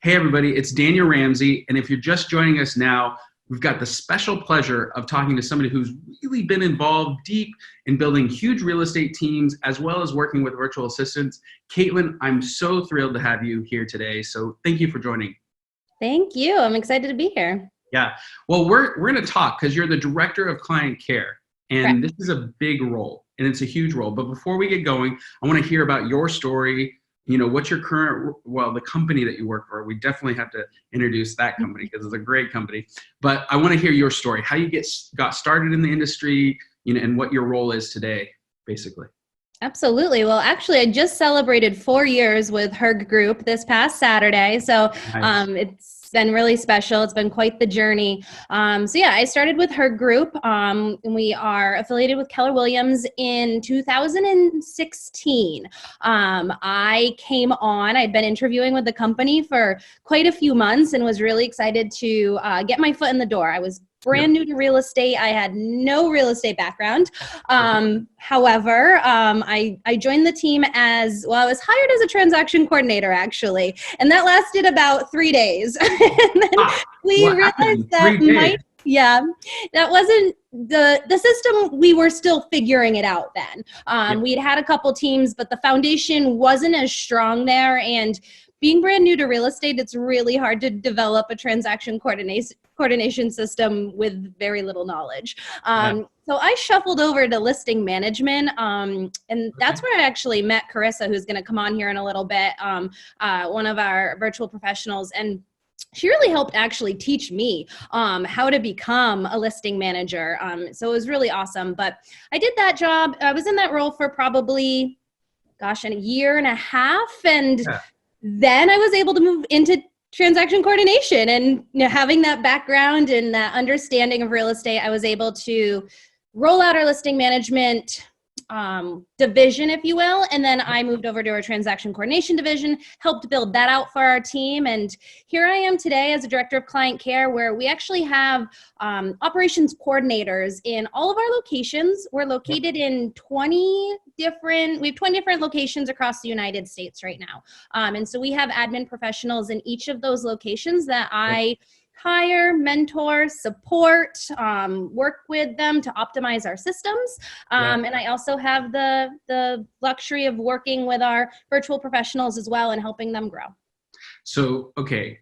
Hey everybody, it's Daniel Ramsey, and if you're just joining us now, we've got the special pleasure of talking to somebody who's really been involved deep in building huge real estate teams as well as working with virtual assistants. Caitlyn, I'm so thrilled to have you here today, so thank you for joining. Thank you. I'm excited to be here. Yeah, well, we're going to talk because you're the Director of Client Care, and Correct. this is a big role, and it's a huge role. But before we get going, I want to hear about your story. You know, what's your current, the company that you work for. We definitely have to introduce that company because it's a great company. But I want to hear your story, how you got started in the industry, and what your role is today, basically. Absolutely. Well, actually, I just celebrated 4 years with Herg Group this past Saturday. So Nice. it's been really special. It's been quite the journey. I started with Herg Group. And we are affiliated with Keller Williams in 2016. I came on, I'd been interviewing with the company for quite a few months and was really excited to get my foot in the door. I was brand new to real estate. I had no real estate background. However, I joined the team I was hired as a transaction coordinator, actually. And that lasted about 3 days. And then we realized that that wasn't the system. We were still figuring it out then. We'd had a couple teams, but the foundation wasn't as strong there. And being brand new to real estate, it's really hard to develop a transaction coordination system with very little knowledge. So I shuffled over to listing management, and that's where I actually met Carissa, who's going to come on here in a little bit, one of our virtual professionals. And she really helped actually teach me how to become a listing manager. So it was really awesome. But I did that job. I was in that role for probably, a year and a half. And then I was able to move into transaction coordination, and having that background and that understanding of real estate, I was able to roll out our listing management division, if you will. And then I moved over to our transaction coordination division, helped build that out for our team. And here I am today as a director of client care, where we actually have operations coordinators in all of our locations. We're located in 20 different locations across the United States right now. And so we have admin professionals in each of those locations that I hire, mentor, support, work with them to optimize our systems. And I also have the luxury of working with our virtual professionals as well and helping them grow. So, okay,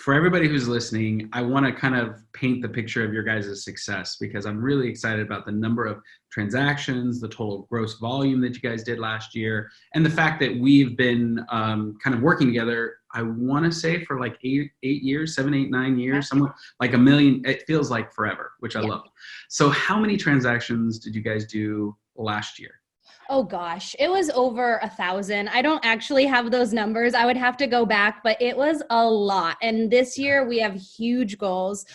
for everybody who's listening, I want to kind of paint the picture of your guys' success, because I'm really excited about the number of transactions, the total gross volume that you guys did last year, and the fact that we've been kind of working together, I want to say for like 8 years, 7, 8, 9 years, somewhere like a million. It feels like forever, which I love. So how many transactions did you guys do last year? Oh gosh, it was over 1,000. I don't actually have those numbers. I would have to go back, but it was a lot. And this year we have huge goals.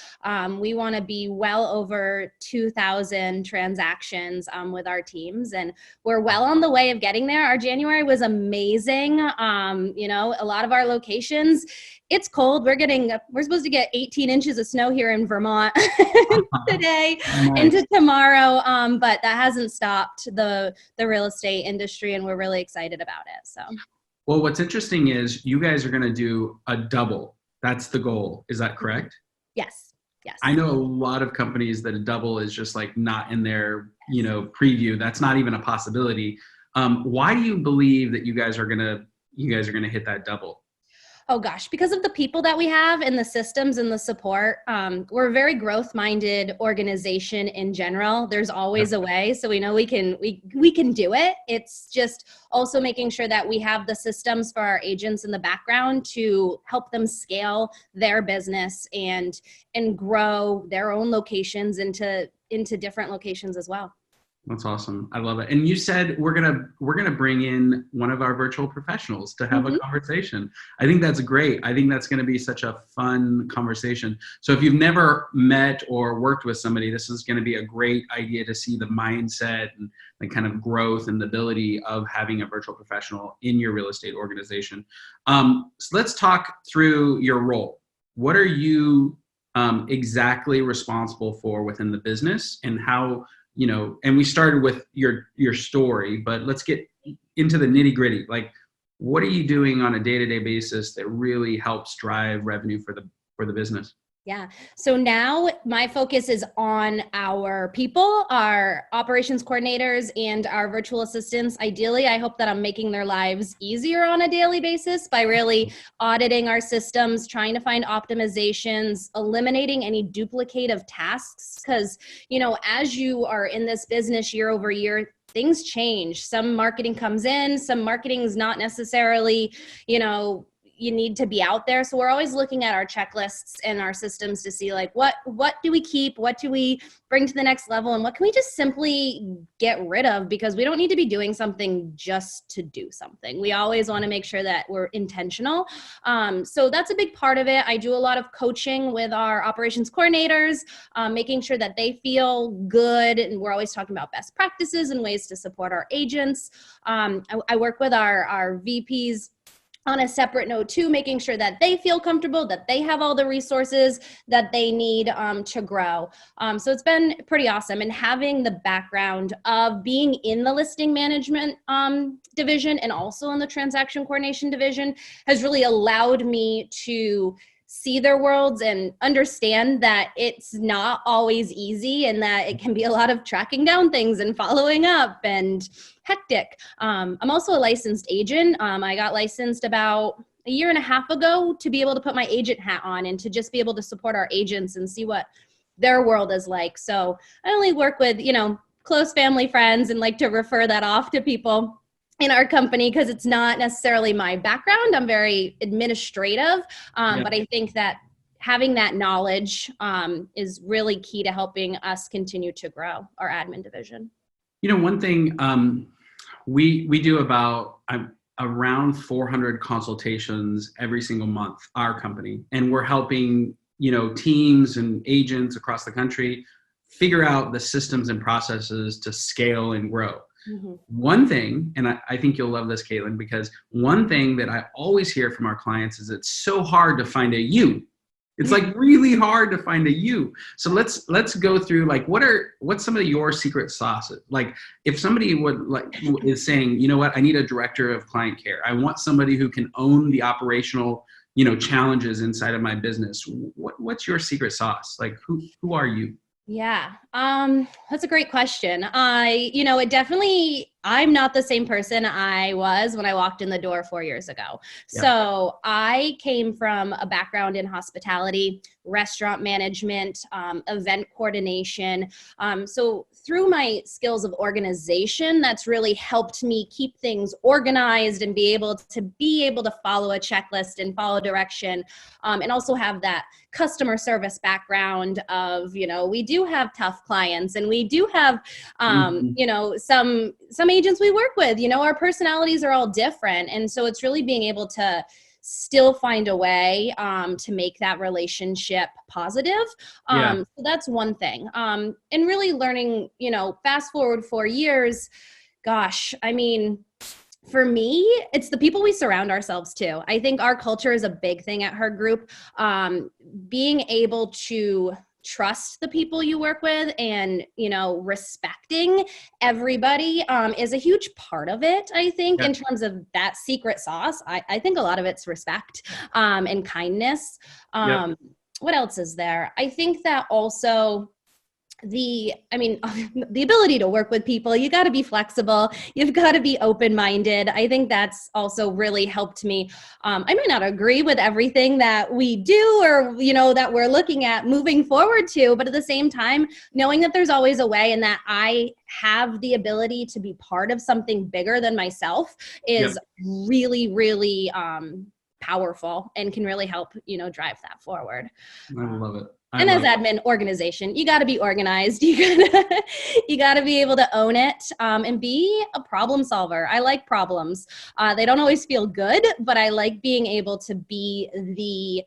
We want to be well over 2,000 transactions with our teams, and we're well on the way of getting there. Our January was amazing. A lot of our locations, it's cold. We're supposed to get 18 inches of snow here in Vermont today into tomorrow. But that hasn't stopped the real estate industry, and we're really excited about it. So, well, what's interesting is you guys are going to do a double. That's the goal. Is that correct? Yes. I know a lot of companies that a double is just like not in their, preview. That's not even a possibility. Why do you believe that you guys are going to hit that double? Oh gosh, because of the people that we have and the systems and the support. We're a very growth-minded organization in general. There's always a way, so we know we can do it. It's just also making sure that we have the systems for our agents in the background to help them scale their business and grow their own locations into different locations as well. That's awesome. I love it. And you said we're gonna bring in one of our virtual professionals to have a conversation. I think that's great. I think that's going to be such a fun conversation. So if you've never met or worked with somebody, this is going to be a great idea to see the mindset and the kind of growth and the ability of having a virtual professional in your real estate organization. So let's talk through your role. What are you exactly responsible for within the business, and how? And we started with your story, but let's get into the nitty gritty. Like, what are you doing on a day-to-day basis that really helps drive revenue for the business? Yeah. So now my focus is on our people, our operations coordinators, and our virtual assistants. Ideally, I hope that I'm making their lives easier on a daily basis by really auditing our systems, trying to find optimizations, eliminating any duplicative tasks. Because, as you are in this business year over year, things change. Some marketing comes in, some marketing is not necessarily, you need to be out there. So we're always looking at our checklists and our systems to see like, what do we keep? What do we bring to the next level? And what can we just simply get rid of? Because we don't need to be doing something just to do something. We always want to make sure that we're intentional. So that's a big part of it. I do a lot of coaching with our operations coordinators, making sure that they feel good. And we're always talking about best practices and ways to support our agents. I work with our VPs on a separate note too, making sure that they feel comfortable, that they have all the resources that they need to grow. So it's been pretty awesome. And having the background of being in the listing management division and also in the transaction coordination division has really allowed me to see their worlds and understand that it's not always easy and that it can be a lot of tracking down things and following up and hectic. I'm also a licensed agent. I got licensed about a year and a half ago to be able to put my agent hat on and to just be able to support our agents and see what their world is like. So I only work with, close family friends and like to refer that off to people in our company because it's not necessarily my background. I'm very administrative, but I think that having that knowledge is really key to helping us continue to grow our admin division. One thing we do about around 400 consultations every single month, our company, and we're helping teams and agents across the country figure out the systems and processes to scale and grow. Mm-hmm. One thing, and I think you'll love this, Caitlyn, because one thing that I always hear from our clients is it's so hard to find a you. It's like really hard to find a you. So let's go through like what's some of your secret sauces? Like if somebody is saying, I need a director of client care. I want somebody who can own the operational, challenges inside of my business. What's your secret sauce? Like who are you? Yeah, that's a great question. I'm not the same person I was when I walked in the door 4 years ago. Yeah. So I came from a background in hospitality, restaurant management, event coordination. So through my skills of organization, that's really helped me keep things organized and be able to follow a checklist and follow direction, and also have that customer service background of, we do have tough clients and we do have, some agents we work with, our personalities are all different. And so it's really being able to still find a way to make that relationship positive. So that's one thing. And really learning, fast forward 4 years, gosh, I mean, for me, it's the people we surround ourselves to. I think our culture is a big thing at her group. Being able to trust the people you work with and, respecting everybody is a huge part of it, I think, in terms of that secret sauce. I think a lot of it's respect and kindness. What else is there? I think that also the ability to work with people, you got to be flexible. You've got to be open-minded. I think that's also really helped me. I might not agree with everything that we do or, that we're looking at moving forward to, but at the same time, knowing that there's always a way and that I have the ability to be part of something bigger than myself is really, really powerful and can really help, drive that forward. I love it. And as admin organization, you got to be organized. You got to be able to own it and be a problem solver. I like problems. They don't always feel good, but I like being able to be the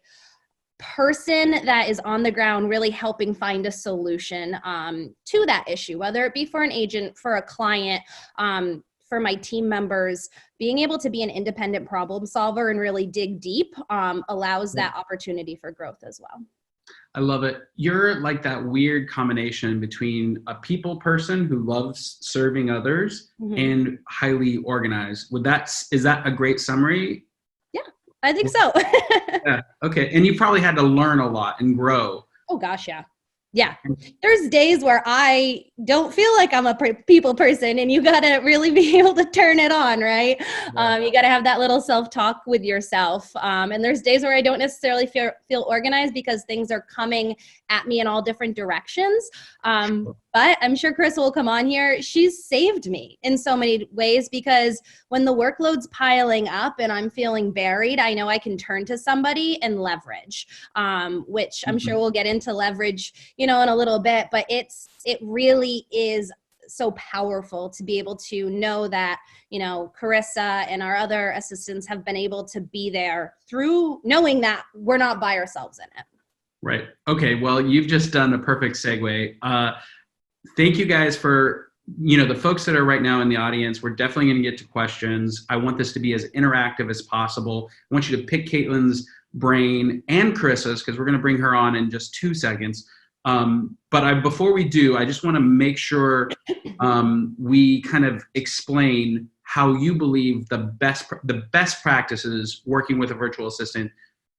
person that is on the ground really helping find a solution to that issue, whether it be for an agent, for a client, for my team members. Being able to be an independent problem solver and really dig deep allows that opportunity for growth as well. I love it. You're like that weird combination between a people person who loves serving others and highly organized. Is that a great summary? Yeah, I think so. Yeah. Okay. And you probably had to learn a lot and grow. Oh gosh, yeah. Yeah. There's days where I don't feel like I'm a people person, and you got to really be able to turn it on, right? Yeah. You got to have that little self-talk with yourself. And there's days where I don't necessarily feel organized because things are coming at me in all different directions. But I'm sure Chris will come on here. She's saved me in so many ways, because when the workload's piling up and I'm feeling buried, I know I can turn to somebody and leverage, which I'm sure we'll get into leverage, in a little bit, but it really is so powerful to be able to know that, Carissa and our other assistants have been able to be there through knowing that we're not by ourselves in it. Right. Okay. Well, you've just done a perfect segue. Thank you guys for, the folks that are right now in the audience. We're definitely going to get to questions. I want this to be as interactive as possible. I want you to pick Caitlyn's brain and Carissa's, because we're going to bring her on in just 2 seconds. But before we do, I just want to make sure we kind of explain how you believe the best practices working with a virtual assistant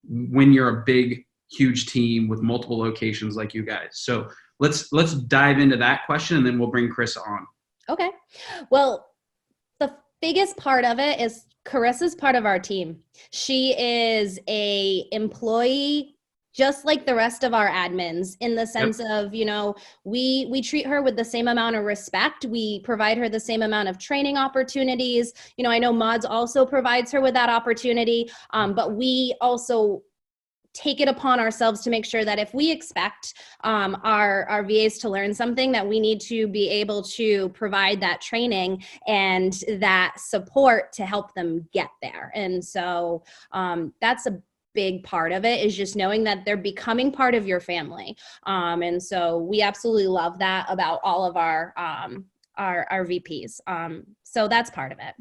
when you're a big, huge team with multiple locations like you guys. So let's dive into that question, and then we'll bring Carissa on. Okay. Well, the biggest part of it is Carissa's part of our team. She is a employee just like the rest of our admins, in the sense of, we treat her with the same amount of respect. We provide her the same amount of training opportunities. I know Mods also provides her with that opportunity, but we also take it upon ourselves to make sure that if we expect our VAs to learn something, that we need to be able to provide that training and that support to help them get there. And so that's a big part of it, is just knowing that they're becoming part of your family. And so we absolutely love that about all of our VPs. So that's part of it.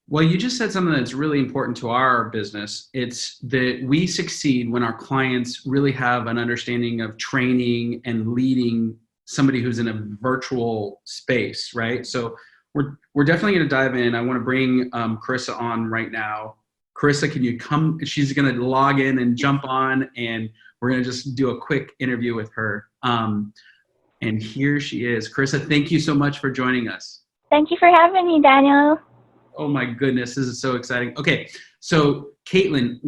Well, you just said something that's really important to our business. It's that we succeed when our clients really have an understanding of training and leading somebody who's in a virtual space, right? So we're definitely going to dive in. I want to bring Carissa on right now. Carissa, can you come? She's going to log in and jump on, and we're going to just do a quick interview with her. And here she is. Carissa, thank you so much for joining us. Thank you for having me, Daniel. Oh my goodness, this is so exciting. Okay, so Caitlyn,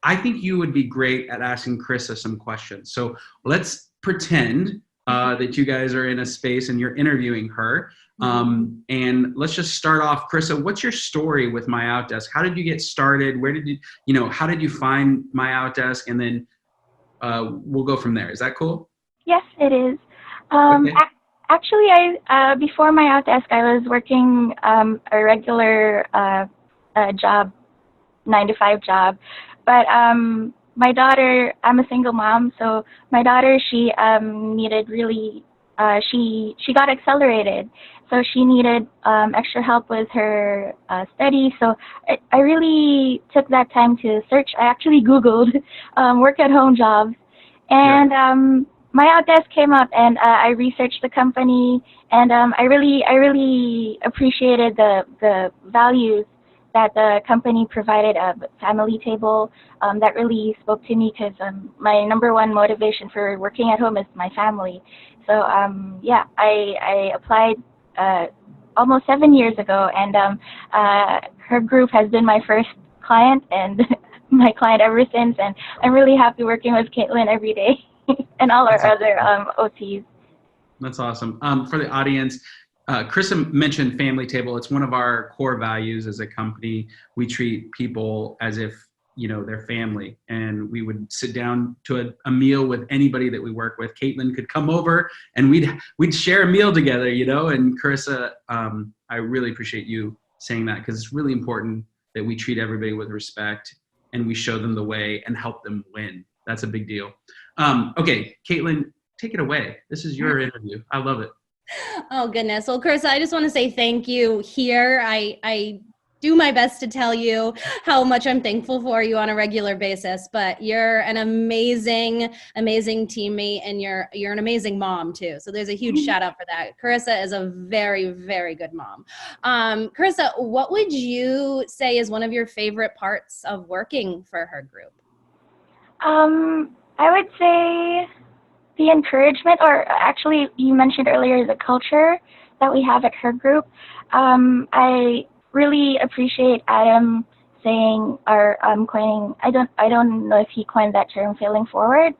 I think you would be great at asking Carissa some questions. So let's pretend that you guys are in a space and you're interviewing her. And let's just start off. Carissa, what's your story with MyOutDesk? How did you get started? Where did how did you find MyOutDesk? And then we'll go from there. Is that cool? Yes, it is. Okay. Actually, before MyOutDesk, I was working a regular job, 9-to-5 job. But my daughter, I'm a single mom, so my daughter, she needed really, she got accelerated. So she needed extra help with her studies. So I really took that time to search. I actually Googled work-at-home jobs. And MyOutDesk came up, and I researched the company, and I really appreciated the values that the company provided. A family table that really spoke to me, because my number one motivation for working at home is my family. So I applied almost 7 years ago, and her group has been my first client and my client ever since, and I'm really happy working with Caitlyn every day. And all our other OTs. That's awesome. For the audience, Carissa mentioned family table. It's one of our core values as a company. We treat people as if, they're family, and we would sit down to a meal with anybody that we work with. Caitlyn could come over and we'd share a meal together, and Carissa, I really appreciate you saying that, because it's really important that we treat everybody with respect and we show them the way and help them win. That's a big deal. Okay, Caitlyn, take it away. This is your interview. I love it. Oh, goodness. Well, Carissa, I just want to say thank you here. I do my best to tell you how much I'm thankful for you on a regular basis, but you're an amazing, amazing teammate, and you're an amazing mom too. So there's a huge shout out for that. Carissa is a very, very good mom. Carissa, what would you say is one of your favorite parts of working for her group? I would say the encouragement, or actually you mentioned earlier the culture that we have at her group. I really appreciate Adam saying, or coining, I don't know if he coined that term, failing forward,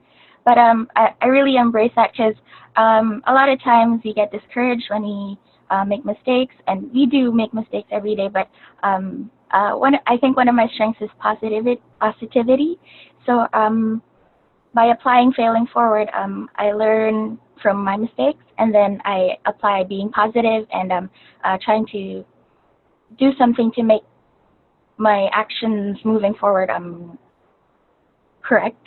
but I really embrace that, because a lot of times we get discouraged when we make mistakes, and we do make mistakes every day, but I think one of my strengths is positivity. So by applying failing forward, I learn from my mistakes, and then I apply being positive and trying to do something to make my actions moving forward correct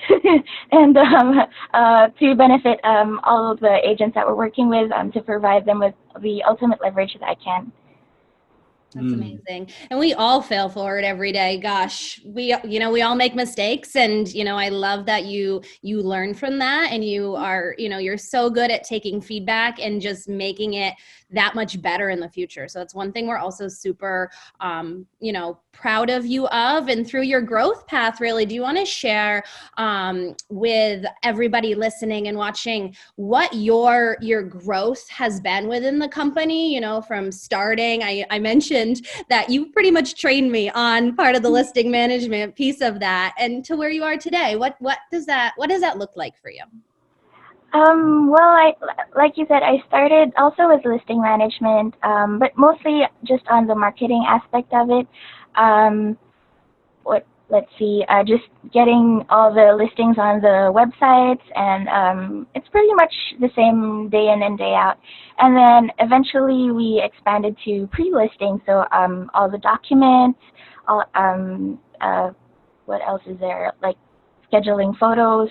and to benefit all of the agents that we're working with, to provide them with the ultimate leverage that I can. That's amazing. And we all fail forward every day. Gosh, we all make mistakes, and, I love that you learn from that, and you are, you're so good at taking feedback and just making it that much better in the future. So that's one thing we're also super, proud of you of, and through your growth path, really. Do you want to share with everybody listening and watching what your growth has been within the company, from starting? I mentioned that you pretty much trained me on part of the listing management piece of that, and to where you are today. What does that look like for you? Well, like you said, I started also with listing management, but mostly just on the marketing aspect of it. Just getting all the listings on the websites, and it's pretty much the same day in and day out. And then eventually we expanded to pre-listing, so all the documents, what else is there, like scheduling photos,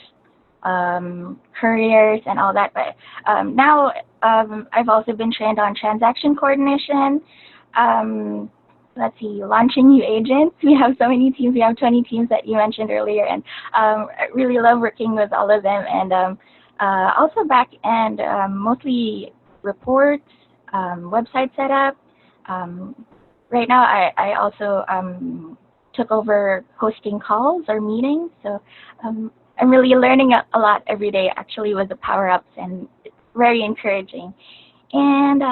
couriers and all that. But now I've also been trained on transaction coordination. Launching new agents. We have so many teams. We have 20 teams that you mentioned earlier, and I really love working with all of them. And also back end, mostly reports, website setup. Right now, I also took over hosting calls or meetings. So I'm really learning a lot every day, actually, with the power-ups, and it's very encouraging. And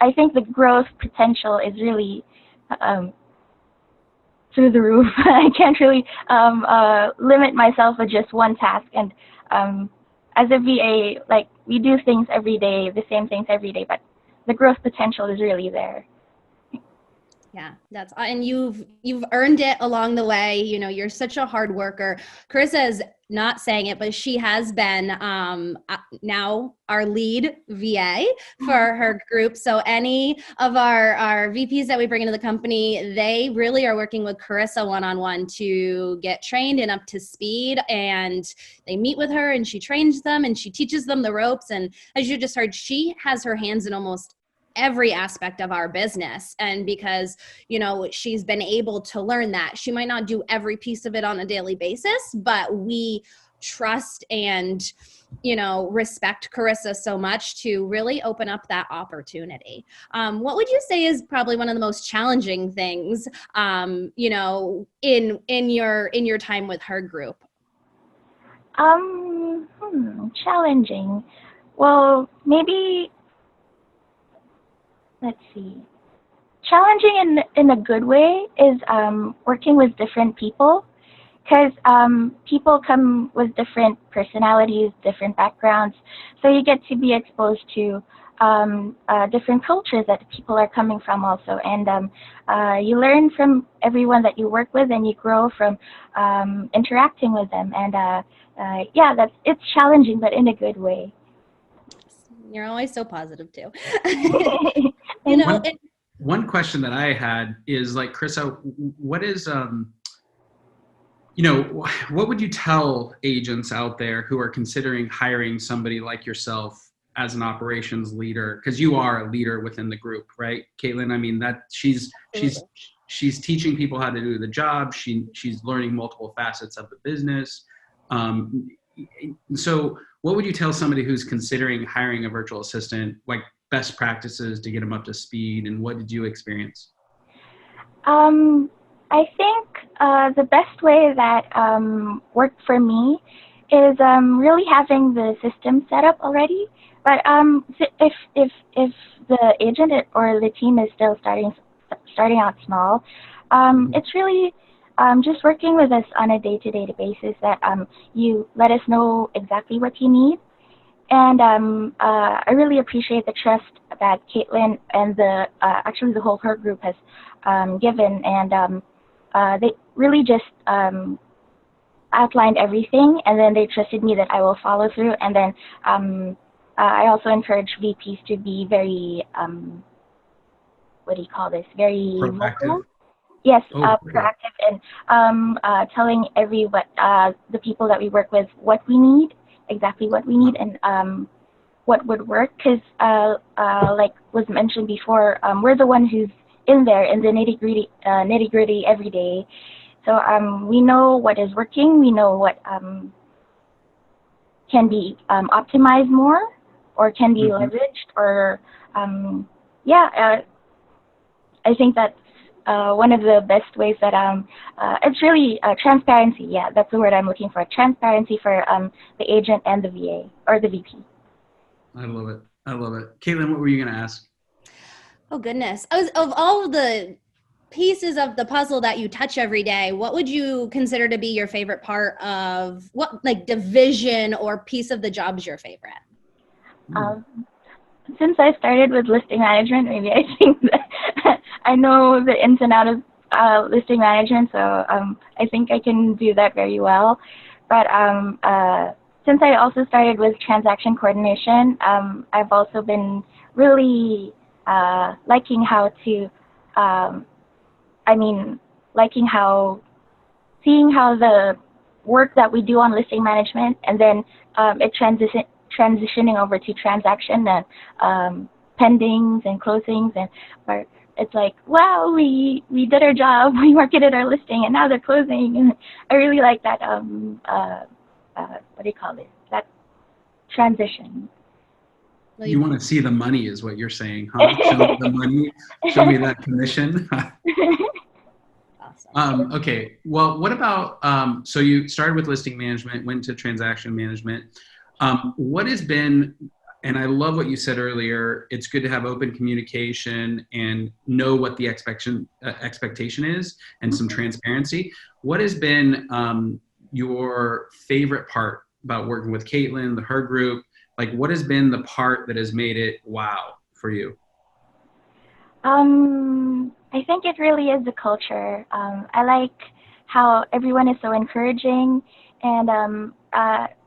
I think the growth potential is really through the roof. I can't really limit myself with just one task. And as a VA, like, we do things every day, the same things every day, but the growth potential is really there. Yeah, and you've earned it along the way. You're such a hard worker. Carissa is not saying it, but she has been now our lead VA for her group. So any of our VPs that we bring into the company, they really are working with Carissa one-on-one to get trained and up to speed. And they meet with her, and she trains them, and she teaches them the ropes. And as you just heard, she has her hands in almost every aspect of our business. And because, she's been able to learn that, she might not do every piece of it on a daily basis, but we trust and, respect Carissa so much to really open up that opportunity. What would you say is probably one of the most challenging things, in your time with her group? Challenging. Well, maybe, let's see. Challenging in a good way is working with different people, because people come with different personalities, different backgrounds, so you get to be exposed to different cultures that people are coming from also, and you learn from everyone that you work with, and you grow from interacting with them, and it's challenging, but in a good way. You're always so positive too. One question that I had is, like, Carissa, what is, what would you tell agents out there who are considering hiring somebody like yourself as an operations leader, because you are a leader within the group, right, Caitlyn? I mean, that she's teaching people how to do the job. She's learning multiple facets of the business. So what would you tell somebody who's considering hiring a virtual assistant, like best practices to get them up to speed, and what did you experience? I think the best way that worked for me is really having the system set up already. But if the agent or the team is still starting out small, it's really just working with us on a day-to-day basis that you let us know exactly what you need. And I really appreciate the trust that Caitlyn and actually the whole her group has given, and they really just outlined everything, and then they trusted me that I will follow through. And then I also encourage VPs to be very what do you call this? Very vocal. Yes, proactive, and telling the people that we work with what we need, exactly what we need, and what would work. Because like was mentioned before, we're the one who's in there in the nitty gritty every day. So we know what is working. We know what can be optimized more, or can be leveraged, or I think that's one of the best ways that it's really transparency. Yeah, that's the word I'm looking for. Transparency for the agent and the VA or the VP. I love it. I love it. Caitlyn, what were you going to ask? Oh goodness! Of all of the pieces of the puzzle that you touch every day, what would you consider to be your favorite part of what, like, division or piece of the job is your favorite? Since I started with listing management, maybe I think that I know the ins and outs of listing management, so I think I can do that very well. But since I also started with transaction coordination, I've also been really liking how seeing how the work that we do on listing management, and then it transitioning over to transaction and pendings and closings, and it's like, wow, we did our job, we marketed our listing, and now they're closing. And I really like that what do you call it? That transition. You want to see the money, is what you're saying, huh? Show me the money. Show me that commission. Awesome. Okay. Well, what about, so you started with listing management, went to transaction management. What has been, and I love what you said earlier, it's good to have open communication and know what the expectation is, and some transparency. What has been your favorite part about working with Caitlyn, her group? Like, what has been the part that has made it wow for you? I think it really is the culture. I like how everyone is so encouraging, and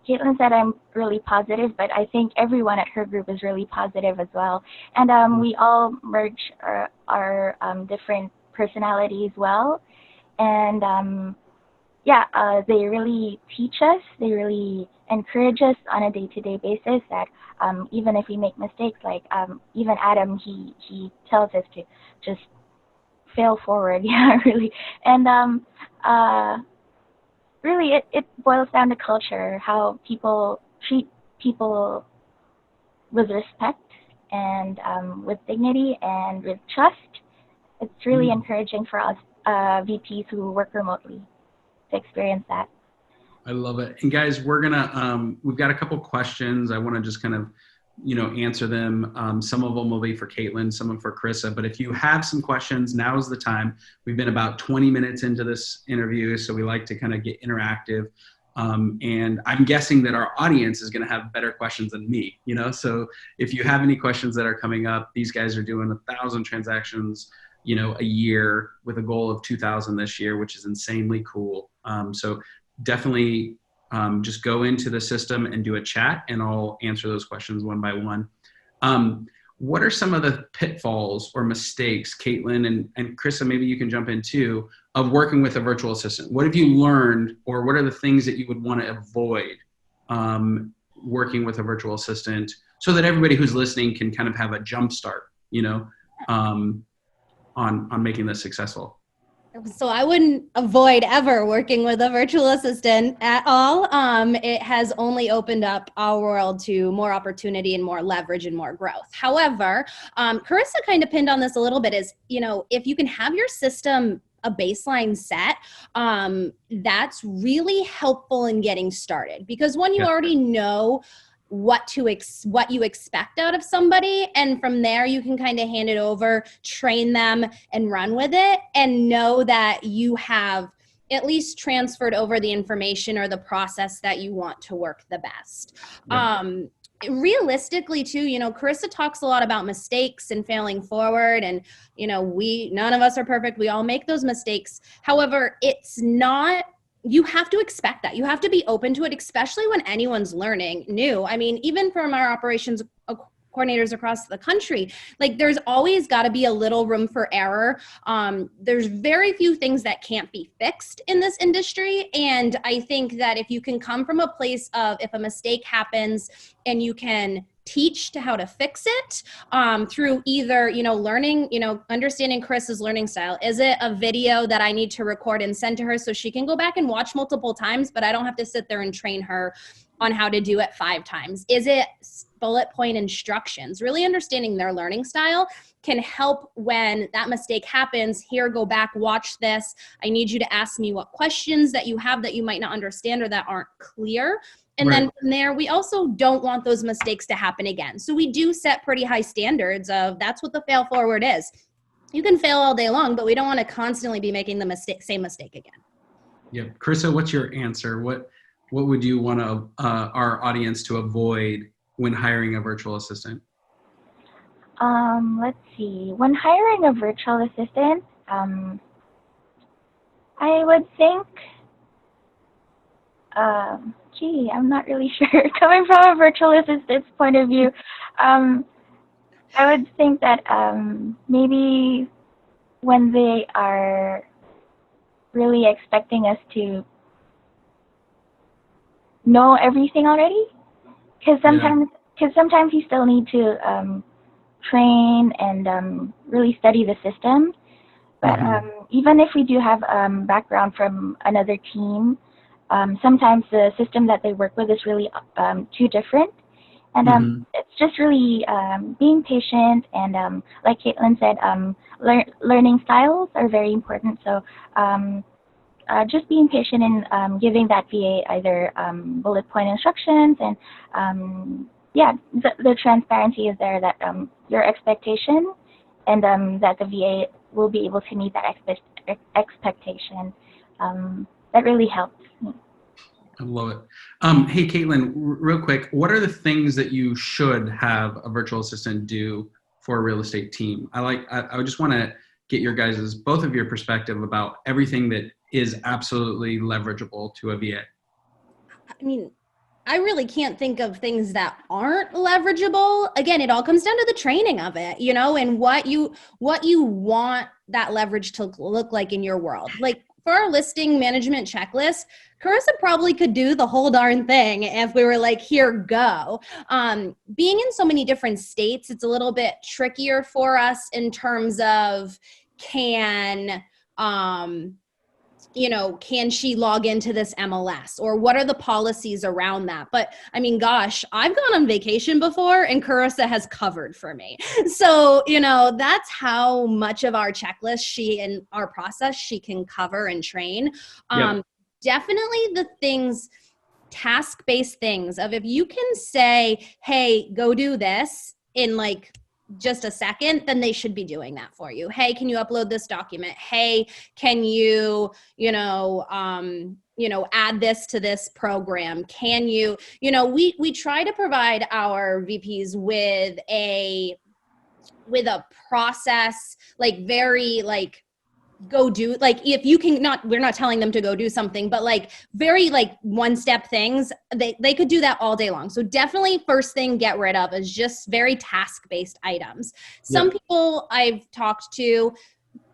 Caitlyn said I'm really positive, but I think everyone at her group is really positive as well. And we all merge our different personalities well, and they really teach us. They really encourage us on a day-to-day basis. That even if we make mistakes, like even Adam, he tells us to just fail forward. Yeah, really. And really, it boils down to culture, how people treat people with respect and with dignity and with trust. It's really encouraging for us VPs who work remotely to experience that. I love it. And guys, we're gonna we've got a couple questions. I want to just kind of answer them. Some of them will be for Caitlyn, some of them for Carissa. But if you have some questions, now is the time. We've been about 20 minutes into this interview, so we like to kind of get interactive. And I'm guessing that our audience is going to have better questions than me. So if you have any questions that are coming up, these guys are doing 1,000 transactions a year with a goal of 2,000 this year, which is insanely cool. So definitely just go into the system and do a chat, and I'll answer those questions one by one. What are some of the pitfalls or mistakes, Caitlyn and Carissa, maybe you can jump in too, of working with a virtual assistant? What have you learned, or what are the things that you would want to avoid working with a virtual assistant, so that everybody who's listening can kind of have a jump start, you know, on making this successful? So I wouldn't avoid ever working with a virtual assistant at all. It has only opened up our world to more opportunity and more leverage and more growth. However, Carissa kind of pinned on this a little bit is, you know, if you can have your system a baseline set, that's really helpful in getting started, because when you already know what you expect out of somebody, and from there you can kind of hand it over, train them, and run with it, and know that you have at least transferred over the information or the process that you want to work the best. Realistically too, you know, Carissa talks a lot about mistakes and failing forward, and you know, none of us are perfect. We all make those mistakes. However, you have to expect that. You have to be open to it, especially when anyone's learning new. I mean, even from our operations coordinators across the country, like there's always got to be a little room for error. There's very few things that can't be fixed in this industry. And I think that if you can come from a place of, if a mistake happens and you can teach to how to fix it through either, you know, learning, you know, understanding Chris's learning style. Is it a video that I need to record and send to her so she can go back and watch multiple times, but I don't have to sit there and train her on how to do it 5 times? Is it bullet point instructions? Really understanding their learning style can help when that mistake happens. Here, go back, watch this. I need you to ask me what questions that you have that you might not understand or that aren't clear. And then from there, we also don't want those mistakes to happen again. So we do set pretty high standards of, that's what the fail forward is. You can fail all day long, but we don't want to constantly be making the same mistake again. Yeah. Carissa, what's your answer? What would you want our audience to avoid when hiring a virtual assistant? Let's see. When hiring a virtual assistant, I would think, I'm not really sure. Coming from a virtual assistant's point of view, I would think that maybe when they are really expecting us to know everything already, because sometimes you still need to train and really study the system. But even if we do have background from another team, sometimes the system that they work with is really too different. And it's just really being patient, and like Caitlyn said, learning styles are very important. So just being patient and giving that VA either bullet point instructions, and the transparency is there, that your expectation, and that the VA will be able to meet that expectation. That really helps me. I love it. Hey, Caitlyn, real quick, what are the things that you should have a virtual assistant do for a real estate team? I just want to get your guys' both of your perspective about everything that is absolutely leverageable to a VA. I mean, I really can't think of things that aren't leverageable. Again, it all comes down to the training of it, you know, and what you want that leverage to look like in your world. Like for our listing management checklist, Carissa probably could do the whole darn thing if we were like, here, go. Being in so many different states, it's a little bit trickier for us in terms of can she log into this MLS, or what are the policies around that? But I mean, gosh, I've gone on vacation before and Carissa has covered for me. So, you know, that's how much of our checklist and our process she can cover and train. Definitely the things, task-based things of, if you can say, hey, go do this in like just a second, then they should be doing that for you. Hey, can you upload this document? Hey, can you, add this to this program? Can you, we try to provide our VPs with a process, like very like, go do, like if you can not, we're not telling them to go do something, but like very like one step things, they could do that all day long. So definitely first thing get rid of is just very task-based items. Some people I've talked to,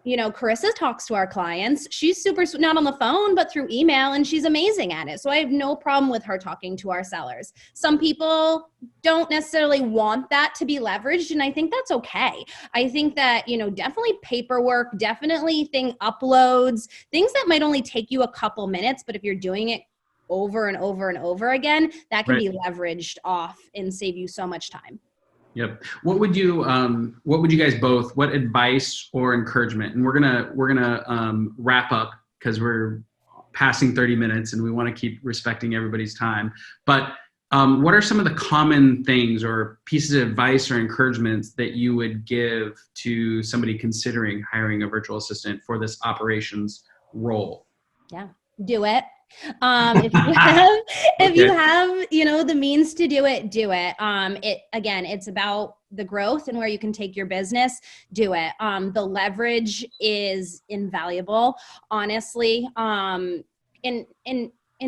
Carissa talks to our clients. She's super, not on the phone, but through email, and she's amazing at it. So I have no problem with her talking to our sellers. Some people don't necessarily want that to be leveraged, and I think that's okay. I think that, definitely paperwork, definitely uploads, things that might only take you a couple minutes, but if you're doing it over and over and over again, that can be leveraged off and save you so much time. Yep. What would you guys both, what advice or encouragement, and we're gonna wrap up because we're passing 30 minutes and we want to keep respecting everybody's time. But what are some of the common things or pieces of advice or encouragements that you would give to somebody considering hiring a virtual assistant for this operations role? Yeah, do it. If you have, the means to do it, do it. It's about the growth and where you can take your business, do it. The leverage is invaluable, honestly. And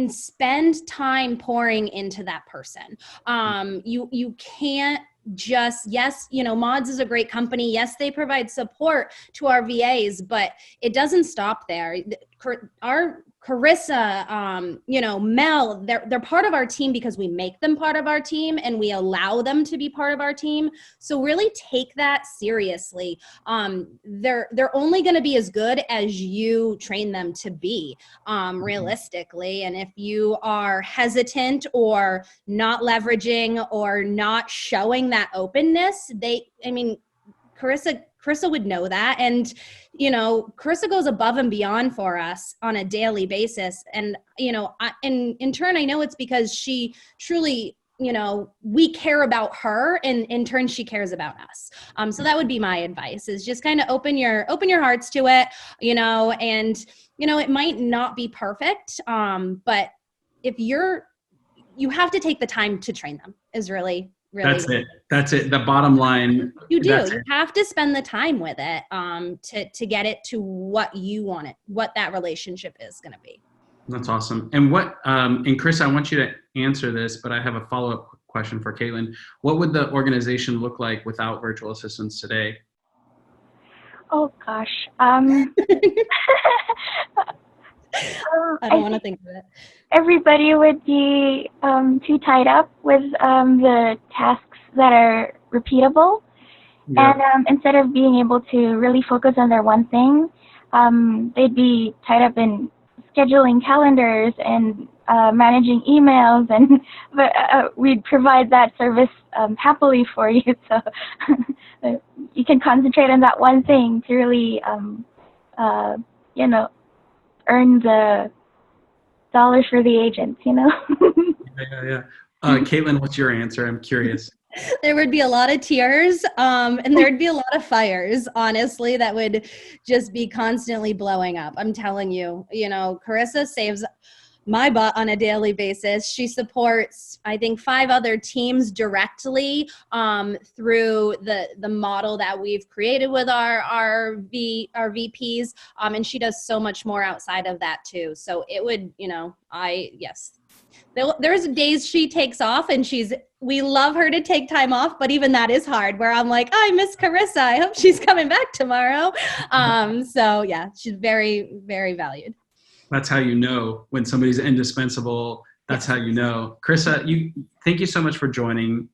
spend time pouring into that person. You can't just, Mods is a great company. Yes, they provide support to our VAs, but it doesn't stop there. Our Carissa, Mel, they're part of our team because we make them part of our team and we allow them to be part of our team. So really take that seriously. They're only going to be as good as you train them to be, realistically. And if you are hesitant or not leveraging or not showing that openness, Carissa would know that. And, Carissa goes above and beyond for us on a daily basis. And, in turn, I know it's because she truly, we care about her, and in turn, she cares about us. So that would be my advice, is just kind of open your hearts to it, and, it might not be perfect. But if you have to take the time to train them is really. That's it. The bottom line. You do. You have to spend the time with it to get it to what you want it, what that relationship is going to be. That's awesome. And and Chris, I want you to answer this, but I have a follow-up question for Caitlyn. What would the organization look like without virtual assistants today? Oh gosh. I don't want to think of it. Everybody would be too tied up with the tasks that are repeatable. Yeah. And instead of being able to really focus on their one thing, they'd be tied up in scheduling calendars and managing emails. But we'd provide that service happily for you. So you can concentrate on that one thing to really, earn the dollars for the agents, Yeah. Caitlyn, what's your answer? I'm curious. There would be a lot of tears, and there'd be a lot of fires, honestly, that would just be constantly blowing up. I'm telling you, Carissa saves my butt on a daily basis. She supports, I think, 5 other teams directly through the model that we've created with our VPs, and she does so much more outside of that too. So it would, there's days she takes off, and we love her to take time off, but even that is hard, where I'm like, I miss Carissa. I hope she's coming back tomorrow. So yeah, she's very, very valued. That's how you know when somebody's indispensable. That's how you know. Carissa, thank you so much for joining.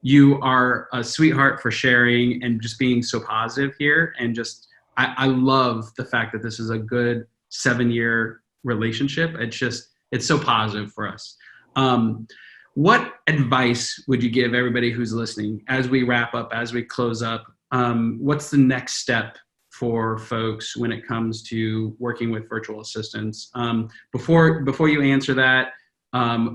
You are a sweetheart for sharing and just being so positive here. And I love the fact that this is a good 7-year relationship. It's so positive for us. What advice would you give everybody who's listening as we wrap up, as we close up? What's the next step for folks when it comes to working with virtual assistants? Before you answer that,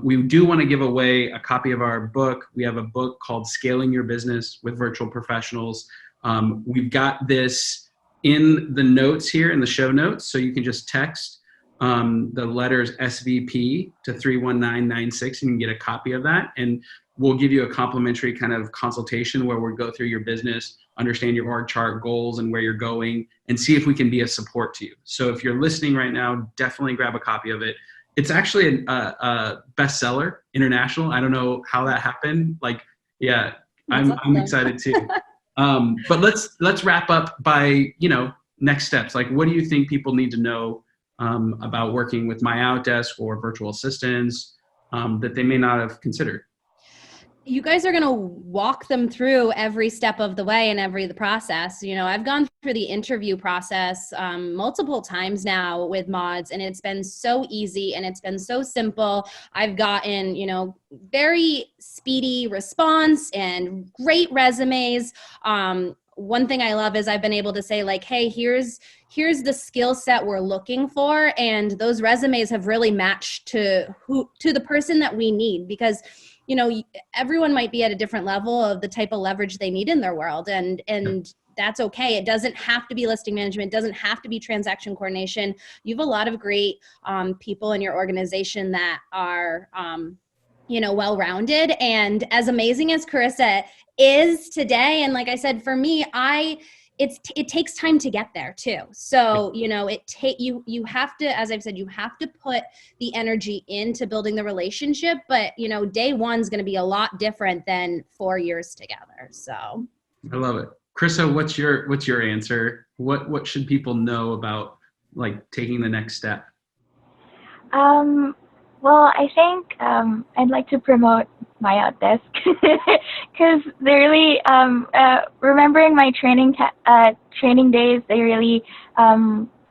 we do want to give away a copy of our book. We have a book called Scaling Your Business with Virtual Professionals. We've got this in the notes here, in the show notes, so you can just text the letters SVP to 31996 and you can get a copy of that. And we'll give you a complimentary kind of consultation where we'll go through your business, understand your org chart, goals, and where you're going, and see if we can be a support to you. So if you're listening right now, definitely grab a copy of it. It's actually a bestseller, international. I don't know how that happened. I'm excited too. But let's wrap up by, next steps? Like, what do you think people need to know about working with MyOutDesk or virtual assistants that they may not have considered? You guys are going to walk them through every step of the way and the process. You know, I've gone through the interview process multiple times now with mods, and it's been so easy and it's been so simple. I've gotten, you know, very speedy response and great resumes. One thing I love is I've been able to say, like, hey, here's the skill set we're looking for. And those resumes have really matched to the person that we need, because you know, everyone might be at a different level of the type of leverage they need in their world. And that's okay. It doesn't have to be listing management. It doesn't have to be transaction coordination. You have a lot of great people in your organization that are, you know, well-rounded. And as amazing as Carissa is today, and like I said, for me, it takes time to get there too. So, you know, you have to, as I've said, you have to put the energy into building the relationship, but you know, day one's going to be a lot different than 4 years together. So I love it. Carissa, what's your answer? What should people know about like taking the next step? Well, I think I'd like to promote MyOutDesk because they really, remembering my training days, they really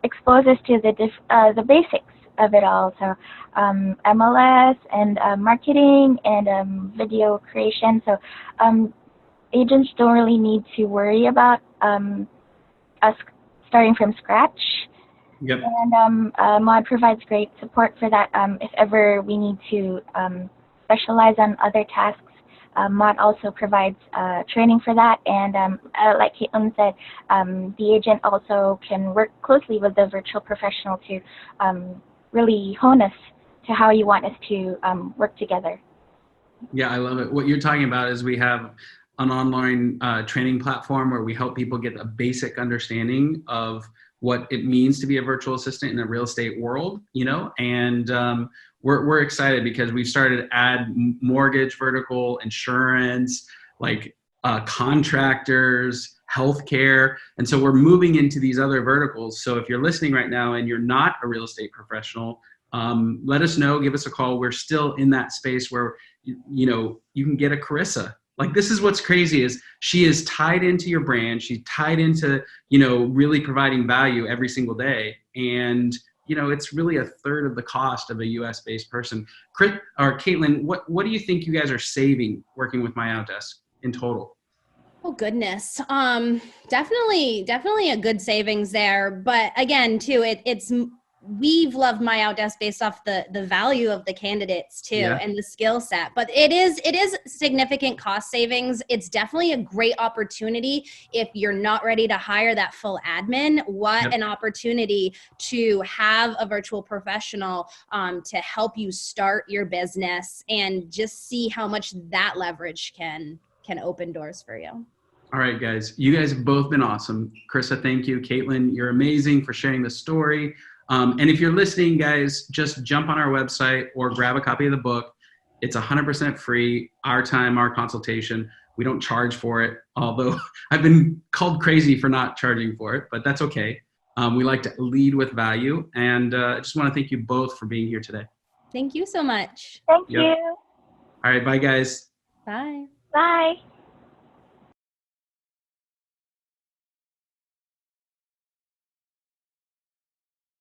expose us to the basics of it all. So MLS and marketing and video creation. So agents don't really need to worry about us starting from scratch. Yep. And Mod provides great support for that. If ever we need to specialize on other tasks, Mod also provides training for that. And like Caitlyn said, the agent also can work closely with the virtual professional to really hone us to how you want us to work together. Yeah, I love it. What you're talking about is we have an online training platform where we help people get a basic understanding of what it means to be a virtual assistant in the real estate world, you know, and we're excited because we've started to add mortgage vertical, insurance, like contractors, healthcare. And so we're moving into these other verticals. So if you're listening right now and you're not a real estate professional, let us know, give us a call. We're still in that space where, you know, you can get a Carissa. Like, this is what's crazy is she is tied into your brand. She's tied into, you know, really providing value every single day. And, you know, it's really a third of the cost of a US based person. Caitlyn, what do you think you guys are saving working with MyOutDesk in total? oh goodness, definitely a good savings there. But again, too, we've loved MyOutDesk based off the value of the candidates too, Yeah. and the skill set. But it is significant cost savings. It's definitely a great opportunity if you're not ready to hire that full admin. What Yep. an opportunity to have a virtual professional to help you start your business and just see how much that leverage can open doors for you. All right, guys. You guys have both been awesome. Carissa, thank you. Caitlyn, you're amazing for sharing the story. And if you're listening, guys, just jump on our website or grab a copy of the book. It's 100% free, our time, our consultation. We don't charge for it, although I've been called crazy for not charging for it, but that's okay. We like to lead with value. And I just want to thank you both for being here today. Thank you so much. Thank Yep. you. All right, bye, guys. Bye. Bye.